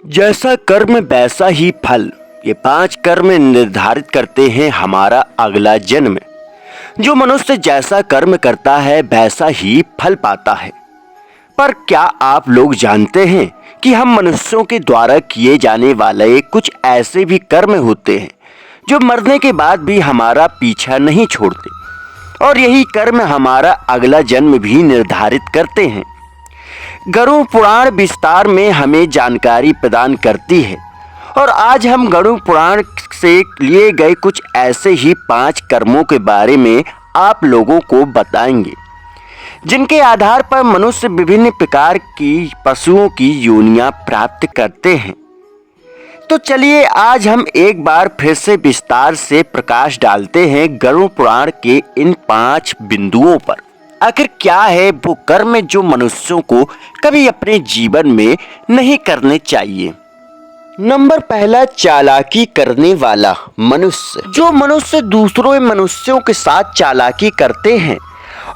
जैसा कर्म वैसा ही फल। ये 5 कर्म निर्धारित करते हैं हमारा अगला जन्म। जो मनुष्य जैसा कर्म करता है वैसा ही फल पाता है। पर क्या आप लोग जानते हैं कि हम मनुष्यों के द्वारा किए जाने वाले कुछ ऐसे भी कर्म होते हैं जो मरने के बाद भी हमारा पीछा नहीं छोड़ते, और यही कर्म हमारा अगला जन्म भी निर्धारित करते हैं। गरुड़ पुराण विस्तार में हमें जानकारी प्रदान करती है, और आज हम गरुड़ पुराण से लिए गए कुछ ऐसे ही 5 कर्मों के बारे में आप लोगों को बताएंगे, जिनके आधार पर मनुष्य विभिन्न प्रकार की पशुओं की योनियां प्राप्त करते हैं। तो चलिए आज हम एक बार फिर से विस्तार से प्रकाश डालते हैं गरुड़ पुराण के इन 5 बिंदुओं पर। आखिर क्या है वो कर्म जो मनुष्यों को कभी अपने जीवन में नहीं करने चाहिए। नंबर पहला, चालाकी करने वाला मनुष्य। जो मनुष्य दूसरों मनुष्यों के साथ चालाकी करते हैं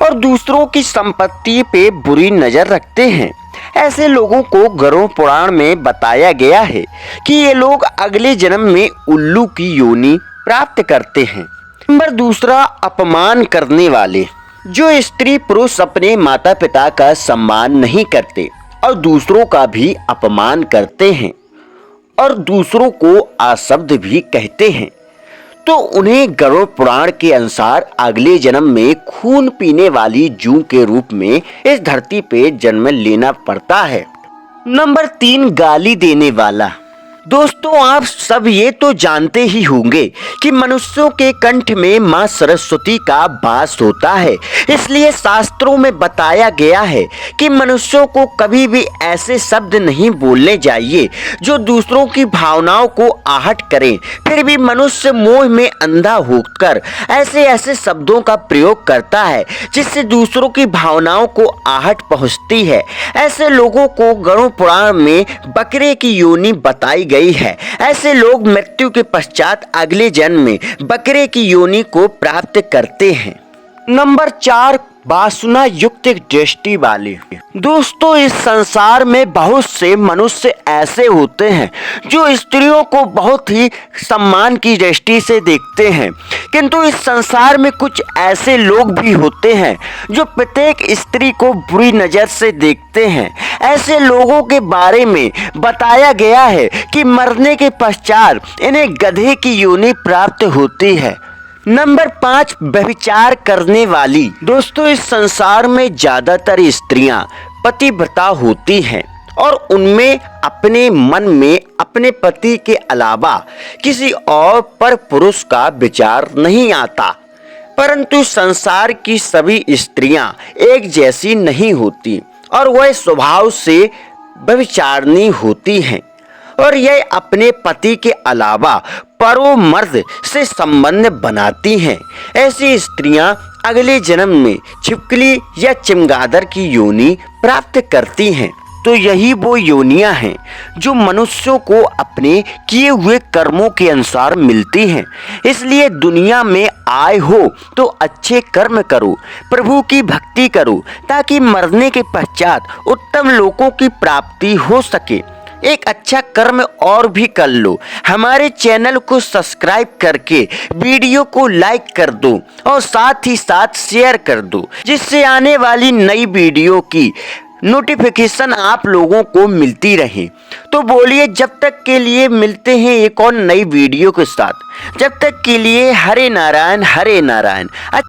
और दूसरों की संपत्ति पे बुरी नजर रखते हैं, ऐसे लोगों को गरुड़ पुराण में बताया गया है कि ये लोग अगले जन्म में उल्लू की योनि प्राप्त करते हैं। नंबर दूसरा, अपमान करने वाले। जो स्त्री पुरुष अपने माता पिता का सम्मान नहीं करते और दूसरों का भी अपमान करते हैं और दूसरों को अशब्द भी कहते हैं, तो उन्हें गरुड़ पुराण के अनुसार अगले जन्म में खून पीने वाली जूं के रूप में इस धरती पे जन्म लेना पड़ता है। नंबर 3, गाली देने वाला। दोस्तों, आप सब ये तो जानते ही होंगे कि मनुष्यों के कंठ में मां सरस्वती का वास होता है। इसलिए शास्त्रों में बताया गया है कि मनुष्यों को कभी भी ऐसे शब्द नहीं बोलने चाहिए जो दूसरों की भावनाओं को आहत करें। फिर भी मनुष्य मोह में अंधा होकर ऐसे शब्दों का प्रयोग करता है जिससे दूसरों की भावनाओं को आहत पहुंचती है। ऐसे लोगों को गरुड़ पुराण में बकरे की योनि बताई गई है। ऐसे लोग मृत्यु के पश्चात अगले जन्म में बकरे की योनि को प्राप्त करते हैं। नंबर 4, वासना युक्त दृष्टि वाले। दोस्तों, इस संसार में बहुत से मनुष्य ऐसे होते हैं जो स्त्रियों को बहुत ही सम्मान की दृष्टि से देखते हैं, किंतु इस संसार में कुछ ऐसे लोग भी होते हैं जो प्रत्येक स्त्री को बुरी नजर से देखते हैं। ऐसे लोगों के बारे में बताया गया है कि मरने के पश्चात इन्हें गधे की योनि प्राप्त होती है। नंबर 5, व्यभिचार करने वाली। दोस्तों, इस संसार में ज्यादातर स्त्रियां पतिव्रता होती हैं और उनमें अपने मन में अपने पति के अलावा किसी और पर पुरुष का विचार नहीं आता। परंतु संसार की सभी स्त्रियां एक जैसी नहीं होती और वह स्वभाव से व्यभिचारिणी होती हैं, और यह अपने पति के अलावा परों मर्द से संबंध बनाती हैं। ऐसी स्त्रियां अगले जन्म में छिपकली या चमगादड़ की योनि प्राप्त करती हैं। तो यही वो योनियां हैं जो मनुष्यों को अपने किए हुए कर्मों के अनुसार मिलती हैं। इसलिए दुनिया में आए हो तो अच्छे कर्म करो, प्रभु की भक्ति करो, ताकि मरने के पश्चात उत्तम लोकों की प्राप्ति हो सके। एक अच्छा कर्म और भी कर लो। हमारे चैनल को सब्सक्राइब करके वीडियो को लाइक कर दो और साथ ही साथ शेयर कर दो, जिससे आने वाली नई वीडियो की नोटिफिकेशन आप लोगों को मिलती रहे। तो बोलिए, जब तक के लिए मिलते हैं एक और नई वीडियो के साथ। जब तक के लिए हरे नारायण हरे नारायण।